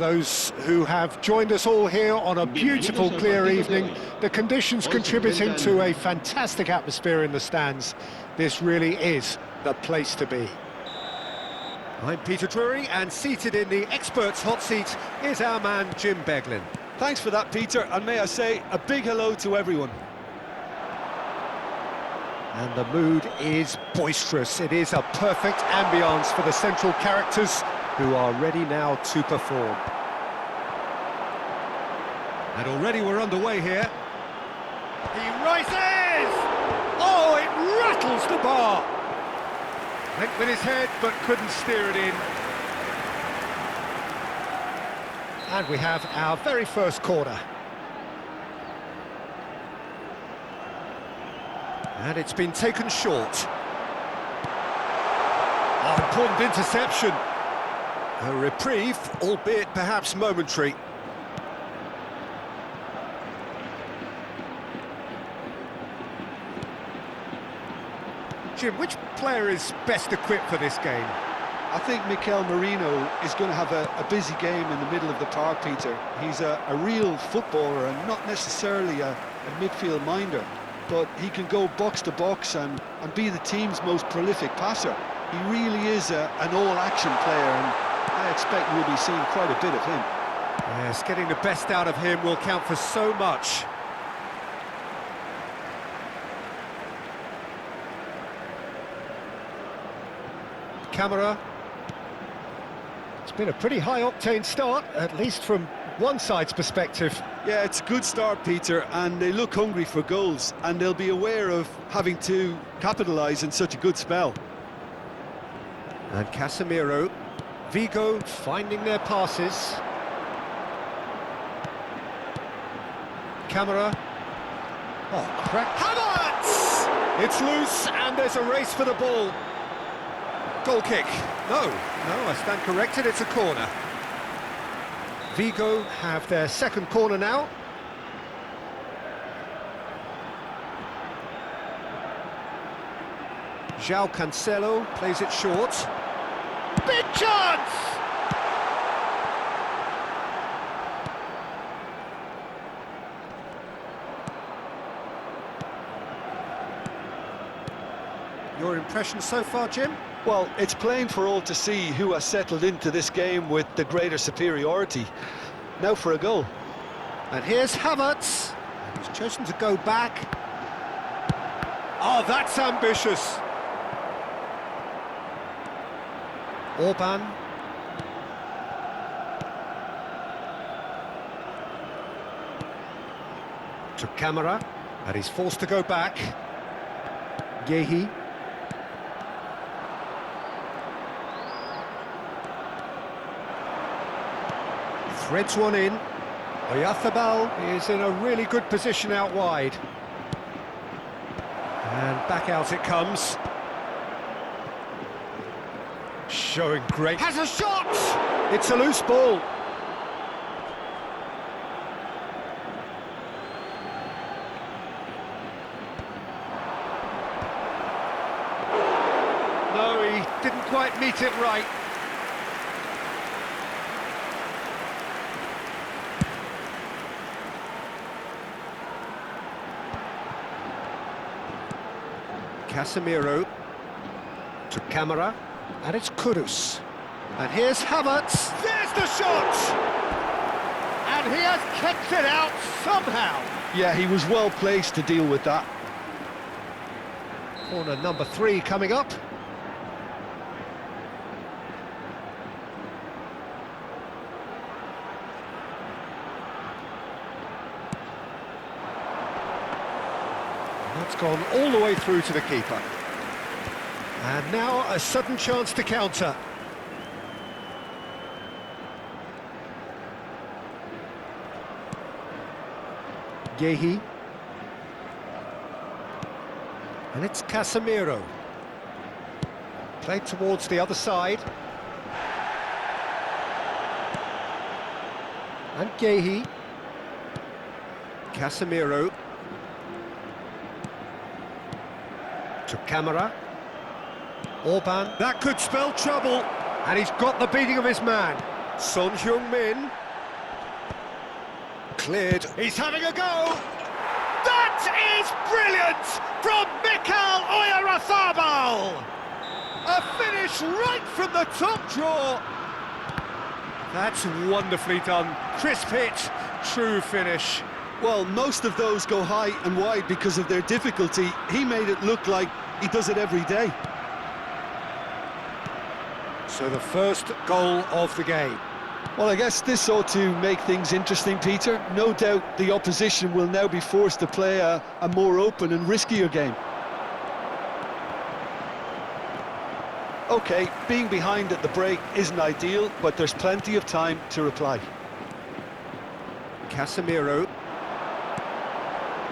Those who have joined us all here on a beautiful, clear evening, the conditions contributing to a fantastic atmosphere in the stands. This really is the place to be. I'm Peter Drury, and seated in the experts' hot seat is our man Jim Beglin. Thanks for that, Peter, and may I say a big hello to everyone. And the mood is boisterous. It is a perfect ambience for the central characters who are ready now to perform. And already we're underway here. He rises! Oh, it rattles the bar! Went with his head, but couldn't steer it in. And we have our very first corner. And it's been taken short. Oh, important interception. A reprieve, albeit perhaps momentary. Jim, which player is best equipped for this game? I think Mikel Merino is going to have a busy game in the middle of the park, Peter. He's a real footballer and not necessarily a midfield minder, but he can go box to box and be the team's most prolific passer. He really is an all-action player, and I expect we'll be seeing quite a bit of him. Yes, getting the best out of him will count for so much. Camera. It's been a pretty high-octane start, at least from one side's perspective. Yeah, it's a good start, Peter, and they look hungry for goals, and they'll be aware of having to capitalise in such a good spell. And Casemiro, Vigo finding their passes. Camera. Oh, crack. Havertz! It's loose, and there's a race for the ball. Goal kick. No, I stand corrected, it's a corner. Vigo have their second corner now. João Cancelo plays it short. Big chance! Your impression so far, Jim? Well, it's plain for all to see who has settled into this game with the greater superiority. Now for a goal. And here's Havertz. He's chosen to go back. Oh, that's ambitious. Orban. To Camera, and he's forced to go back. Guehi. Threads one in. Oyarzabal is in a really good position out wide. And back out it comes. Showing great... Has a shot! It's a loose ball. No, he didn't quite meet it right. Casemiro to Camera, and it's Kudus. And here's Havertz. There's the shot! And he has kicked it out somehow. Yeah, he was well placed to deal with that. Corner number 3 coming up. That's gone all the way through to the keeper. And now a sudden chance to counter. Guehi. And it's Casemiro. Played towards the other side. And Guehi. Casemiro. To Camera. Orban. That could spell trouble. And he's got the beating of his man. Son Heung-min. Cleared. He's having a go. That is brilliant from Mikel Oyarzabal. A finish right from the top draw. That's wonderfully done. Crisp hit, true finish. Well, most of those go high and wide because of their difficulty. He made it look like he does it every day. So the first goal of the game. Well, I guess this ought to make things interesting, Peter. No doubt the opposition will now be forced to play a more open and riskier game. OK, being behind at the break isn't ideal, but there's plenty of time to reply. Casemiro.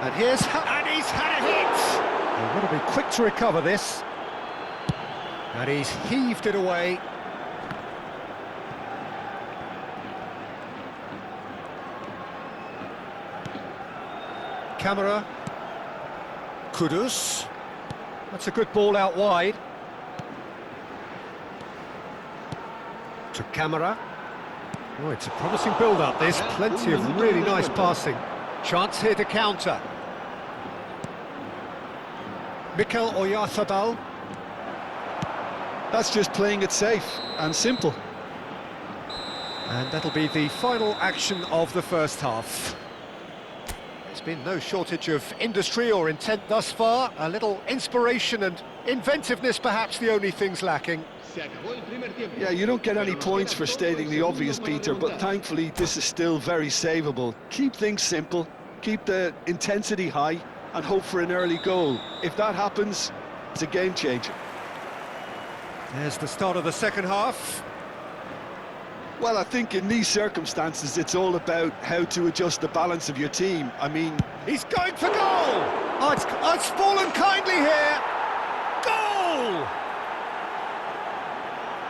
And he's had a hit! They've got to be quick to recover this. And he's heaved it away. Camera. Kudus. That's a good ball out wide. To Camera. Oh, it's a promising build-up, this. Plenty of really nice passing. Chance here to counter. Mikel Oyarzabal. That's just playing it safe and simple. And that'll be the final action of the first half. There's been no shortage of industry or intent thus far. A little inspiration and inventiveness, perhaps the only things lacking. Yeah, you don't get any points for stating the obvious, Peter, but thankfully this is still very savable. Keep things simple, keep the intensity high, and hope for an early goal. If that happens, it's a game changer. There's the start of the second half. Well, I think in these circumstances, it's all about how to adjust the balance of your team. I mean... He's going for goal! Oh, it's fallen kindly here! Goal!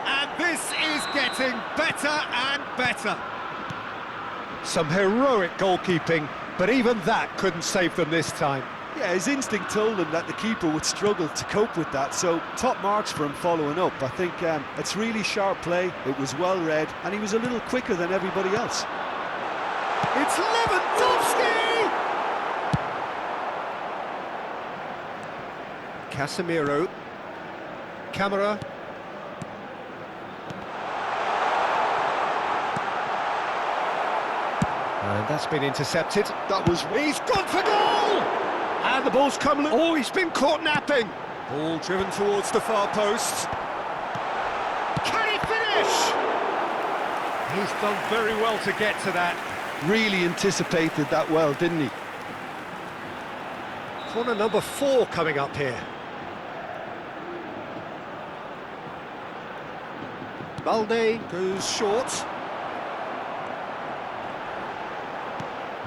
And this is getting better and better. Some heroic goalkeeping, but even that couldn't save them this time. Yeah, his instinct told him that the keeper would struggle to cope with that, so top marks for him following up. I think it's really sharp play, it was well read, and he was a little quicker than everybody else. It's Lewandowski! Casemiro. Camera. And that's been intercepted. That was... He's gone for goal! And the ball's come... Oh, he's been caught napping! Ball driven towards the far post. Can he finish? He's done very well to get to that. Really anticipated that well, didn't he? Corner number 4 coming up here. Balde goes short.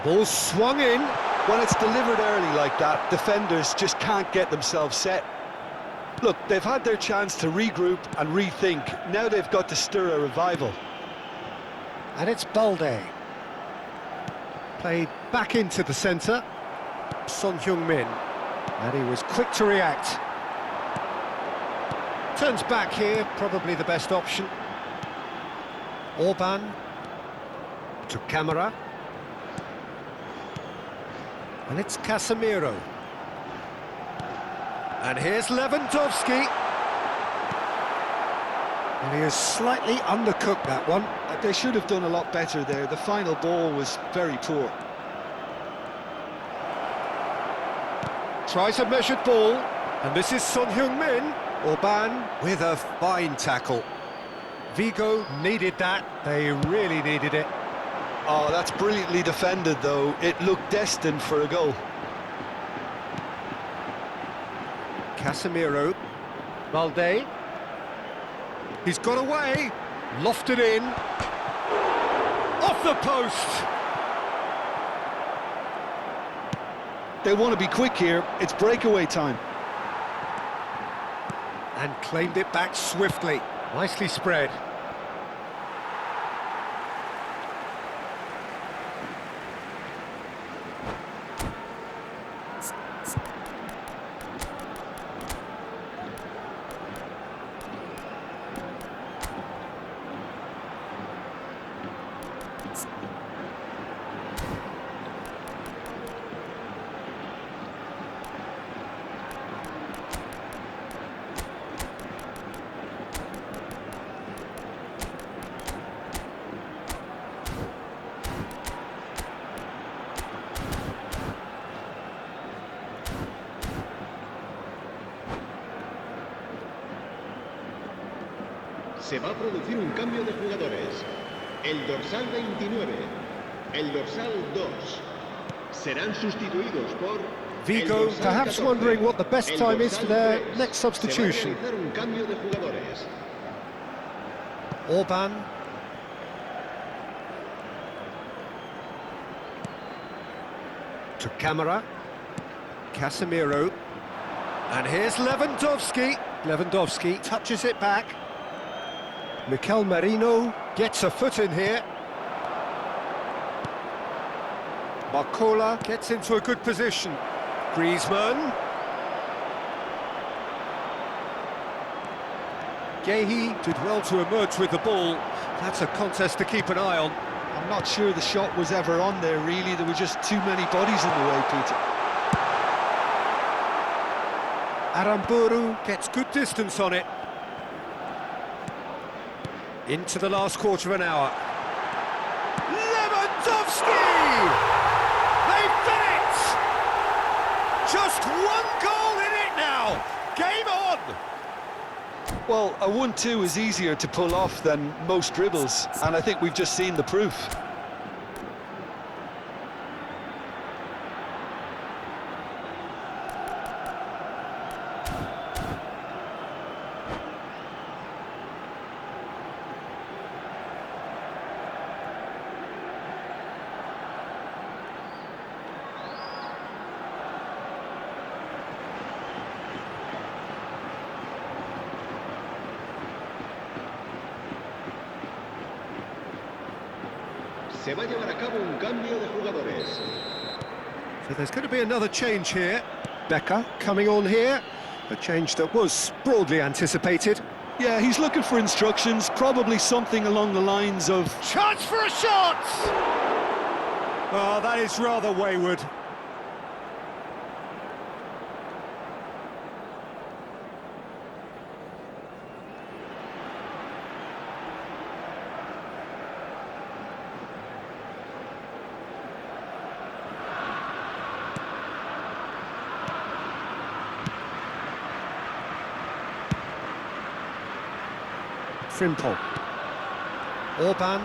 Ball swung in. When it's delivered early like that, defenders just can't get themselves set. Look, they've had their chance to regroup and rethink. Now they've got to stir a revival. And it's Balde. Played back into the centre. Son Heung-min. And he was quick to react. Turns back here, probably the best option. Orban. To Camera. And it's Casemiro. And here's Lewandowski. And he has slightly undercooked that one. They should have done a lot better there. The final ball was very poor. Tries a measured ball. And this is Son Heung-min. Orban with a fine tackle. Vigo needed that. They really needed it. Oh, that's brilliantly defended, though. It looked destined for a goal. Casemiro. Balde. He's got away. Lofted in. Off the post. They want to be quick here. It's breakaway time. And claimed it back swiftly. Nicely spread. Se va a producir un cambio de jugadores. El dorsal 29, el dorsal 2 serán sustituidos por Vigo perhaps wondering what the best time is for their next substitution. Se va a realizar un cambio de jugadores. Orban. To Camara. Casemiro. And here's Lewandowski. Lewandowski touches it back. Mikel Merino gets a foot in here. Barcola gets into a good position. Griezmann. Guehi did well to emerge with the ball. That's a contest to keep an eye on. I'm not sure the shot was ever on there, really. There were just too many bodies in the way, Peter. Aramburu gets good distance on it. Into the last quarter of an hour. Lewandowski! They've done it! Just one goal in it now! Game on! Well, a 1-2 is easier to pull off than most dribbles, and I think we've just seen the proof. Se va a llevar a cabo un cambio de jugadores. So there's going to be another change here. Becker coming on here. A change that was broadly anticipated. Yeah, he's looking for instructions, probably something along the lines of... Chance for a shot! Oh, that is rather wayward. Frimpong. Orban.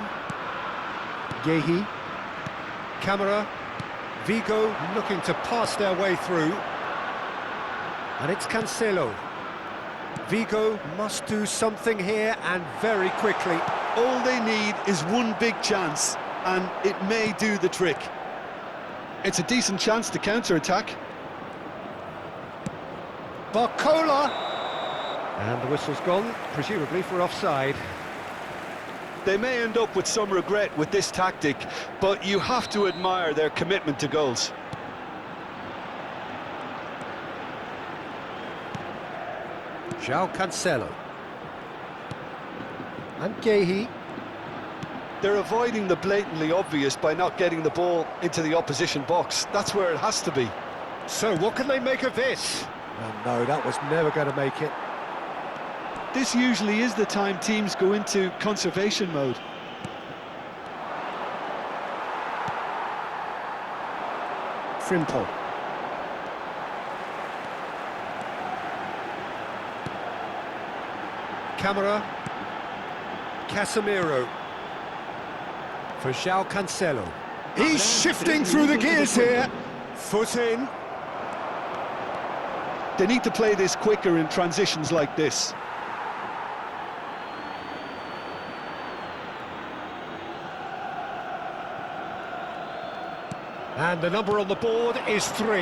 Guehi. Camara. Vigo looking to pass their way through. And it's Cancelo. Vigo must do something here, and very quickly. All they need is one big chance, and it may do the trick. It's a decent chance to counter-attack. Barcola! And the whistle's gone, presumably for offside. They may end up with some regret with this tactic, but you have to admire their commitment to goals. João Cancelo. And Guehi. They're avoiding the blatantly obvious by not getting the ball into the opposition box. That's where it has to be. So what can they make of this? Oh, no, that was never going to make it. This usually is the time teams go into conservation mode. Frimpong. Camara. Casemiro. For João Cancelo. He's shifting through the gears here. Foot in. They need to play this quicker in transitions like this. And the number on the board is 3.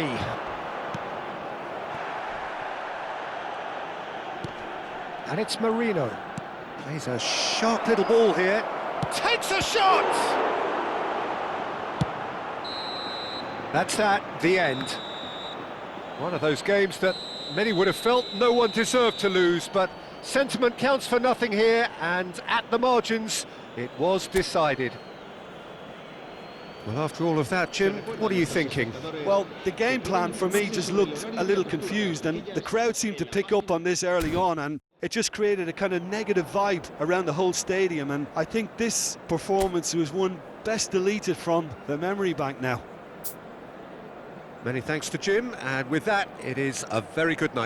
And it's Merino. Plays a sharp little ball here. Takes a shot! That's that, the end. One of those games that many would have felt no one deserved to lose, but sentiment counts for nothing here, and at the margins, it was decided. Well, after all of that, Jim, what are you thinking? Well, the game plan for me just looked a little confused, and the crowd seemed to pick up on this early on, and it just created a kind of negative vibe around the whole stadium, and I think this performance was one best deleted from the memory bank now. Many thanks to Jim, and with that, it is a very good night.